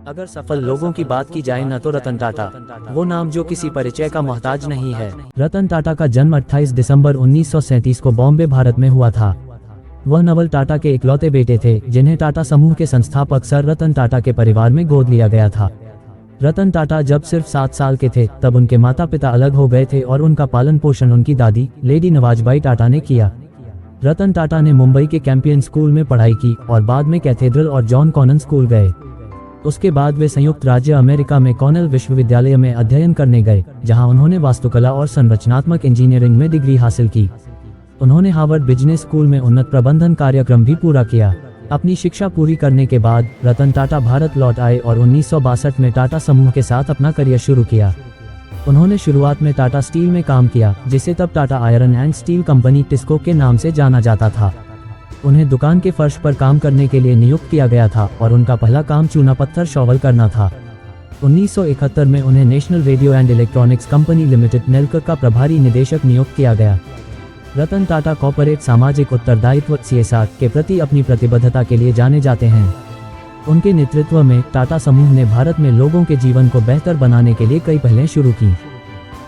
अगर सफल लोगों की बात की जाए न तो रतन टाटा वो नाम जो किसी परिचय का मोहताज नहीं है। रतन टाटा का जन्म 28 दिसंबर 1937 को बॉम्बे, भारत में हुआ था। वह नवल टाटा के इकलौते बेटे थे जिन्हें टाटा समूह के संस्थापक सर रतन टाटा के परिवार में गोद लिया गया था। रतन टाटा जब सिर्फ 7 साल के थे तब उनके माता पिता अलग हो गए थे और उनका पालन पोषण उनकी दादी लेडी नवाजबाई टाटा ने किया। रतन टाटा ने मुंबई के कैंपियन स्कूल में पढ़ाई की और बाद में कैथेड्रल और जॉन कॉनन स्कूल गए। उसके बाद वे संयुक्त राज्य अमेरिका में कॉर्नेल विश्वविद्यालय में अध्ययन करने गए, जहां उन्होंने वास्तुकला और संरचनात्मक इंजीनियरिंग में डिग्री हासिल की। उन्होंने हार्वर्ड बिजनेस स्कूल में उन्नत प्रबंधन कार्यक्रम भी पूरा किया। अपनी शिक्षा पूरी करने के बाद रतन टाटा भारत लौट आए और 1962 में टाटा समूह के साथ अपना करियर शुरू किया। उन्होंने शुरुआत में टाटा स्टील में काम किया, जिसे तब Tata iron and steel company TISCO के नाम से जाना जाता था। उन्हें दुकान के फर्श पर काम करने के लिए नियुक्त किया गया था और उनका पहला काम चूना पत्थर शॉवल करना था। 1971 में उन्हें national radio and electronics company limited NELCO का प्रभारी निदेशक नियुक्त किया गया। रतन टाटा कॉर्पोरेट सामाजिक उत्तरदायित्व (CSR) के प्रति अपनी प्रतिबद्धता के लिए जाने जाते हैं। उनके नेतृत्व में टाटा समूह ने भारत में लोगों के जीवन को बेहतर बनाने के लिए कई पहलें शुरू की।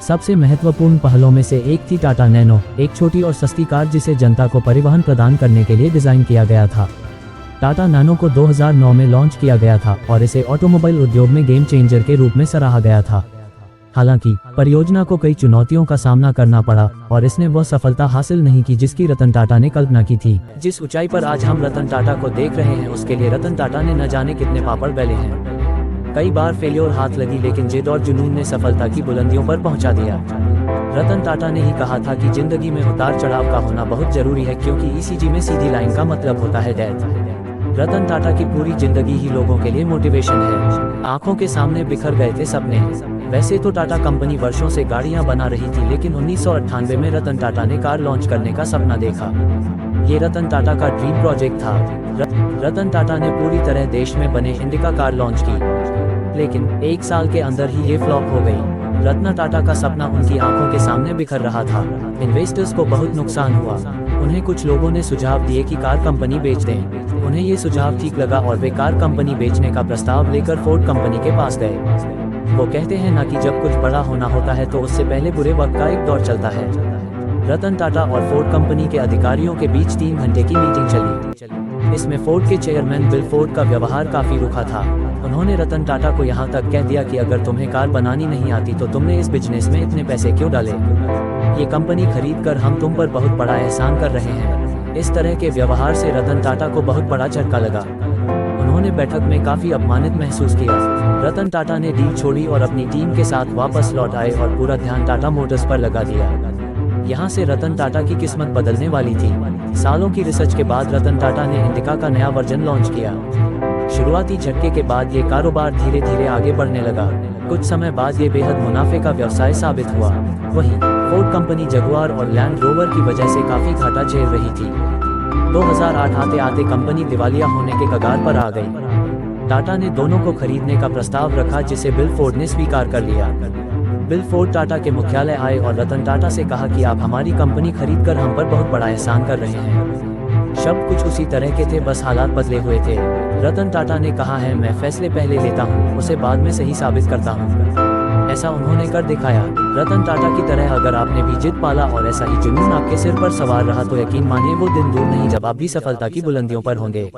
सबसे महत्वपूर्ण पहलों में से एक थी टाटा नैनो, एक छोटी और सस्ती कार जिसे जनता को परिवहन प्रदान करने के लिए डिजाइन किया गया था। टाटा नैनो को 2009 में लॉन्च किया गया था और इसे ऑटोमोबाइल उद्योग में गेम चेंजर के रूप में सराहा गया था। हालांकि परियोजना को कई चुनौतियों का सामना करना पड़ा और इसने वह सफलता हासिल नहीं की जिसकी रतन टाटा ने कल्पना की थी। जिस ऊंचाई पर आज हम रतन टाटा को देख रहे हैं उसके लिए रतन टाटा ने न जाने कितने पापड़ बेले हैं। कई बार फेल्योर हाथ लगी, लेकिन जिद और जुनून ने सफलता की बुलंदियों पर पहुंचा दिया। रतन टाटा ने ही कहा था कि जिंदगी में उतार चढ़ाव का होना बहुत जरूरी है, क्योंकि ECG में सीधी लाइन का मतलब होता है डेथ। रतन टाटा की पूरी जिंदगी ही लोगों के लिए मोटिवेशन है। आंखों के सामने बिखर गए थे सपने। वैसे तो टाटा कंपनी वर्षों से गाड़ियां बना रही थी, लेकिन 1998 में रतन टाटा ने कार लॉन्च करने का सपना देखा। ये रतन टाटा का ड्रीम प्रोजेक्ट था। रतन टाटा ने पूरी तरह देश में बने इंडिका कार लॉन्च की, लेकिन 1 साल के अंदर ही ये फ्लॉप हो गई। रतन टाटा का सपना उनकी आंखों के सामने बिखर रहा था। इन्वेस्टर्स को बहुत नुकसान हुआ। उन्हें कुछ लोगों ने सुझाव दिए कि कार कंपनी बेच दें। उन्हें ये सुझाव ठीक लगा और वे कार कंपनी बेचने का प्रस्ताव लेकर फोर्ड कंपनी के पास गए। वो कहते हैं ना कि जब कुछ बड़ा होना होता है तो उससे पहले बुरे वक्त का एक दौर चलता है। रतन टाटा और फोर्ड कंपनी के अधिकारियों के बीच 3 घंटे की मीटिंग चली। इसमें फोर्ड के चेयरमैन बिल फोर्ड का व्यवहार काफी रूखा था। उन्होंने रतन टाटा को यहाँ तक कह दिया कि अगर तुम्हें कार बनानी नहीं आती तो तुमने इस बिजनेस में इतने पैसे क्यों डाले? ये कंपनी खरीद कर हम तुम पर बहुत बड़ा एहसान कर रहे हैं। इस तरह के व्यवहार से रतन टाटा को बहुत बड़ा झटका लगा। उन्होंने बैठक में काफी अपमानित महसूस किया। रतन टाटा ने डील छोड़ी और अपनी टीम के साथ वापस लौट आए और पूरा ध्यान टाटा मोटर्स पर लगा दिया। यहाँ से रतन टाटा की किस्मत बदलने वाली थी। सालों की रिसर्च के बाद रतन टाटा ने इंडिका का नया वर्जन लॉन्च किया। शुरुआती झटके के बाद ये कारोबार धीरे धीरे आगे बढ़ने लगा। कुछ समय बाद ये बेहद मुनाफे का व्यवसाय साबित हुआ। वहीं फोर्ड कंपनी जगुआर और लैंड रोवर की वजह से काफी घाटा झेल रही थी। 2008 आते आते कंपनी दिवालिया होने के कगार पर आ गई। टाटा ने दोनों को खरीदने का प्रस्ताव रखा, जिसे बिल फोर्ड ने स्वीकार कर लिया। बिल फोर्ड टाटा के मुख्यालय आए और रतन टाटा से कहा कि आप हमारी कंपनी खरीदकर हम पर बहुत बड़ा एहसान कर रहे हैं। शब्द कुछ उसी तरह के थे, बस हालात बदले हुए थे। रतन टाटा ने कहा है, मैं फैसले पहले लेता हूँ, उसे बाद में सही साबित करता हूँ। ऐसा उन्होंने कर दिखाया। रतन टाटा की तरह अगर आपने भी जिद पाला और ऐसा ही जुनून आपके सिर पर सवार रहा तो यकीन मानिए वो दिन दूर नहीं जब आप भी सफलता की बुलंदियों पर होंगे।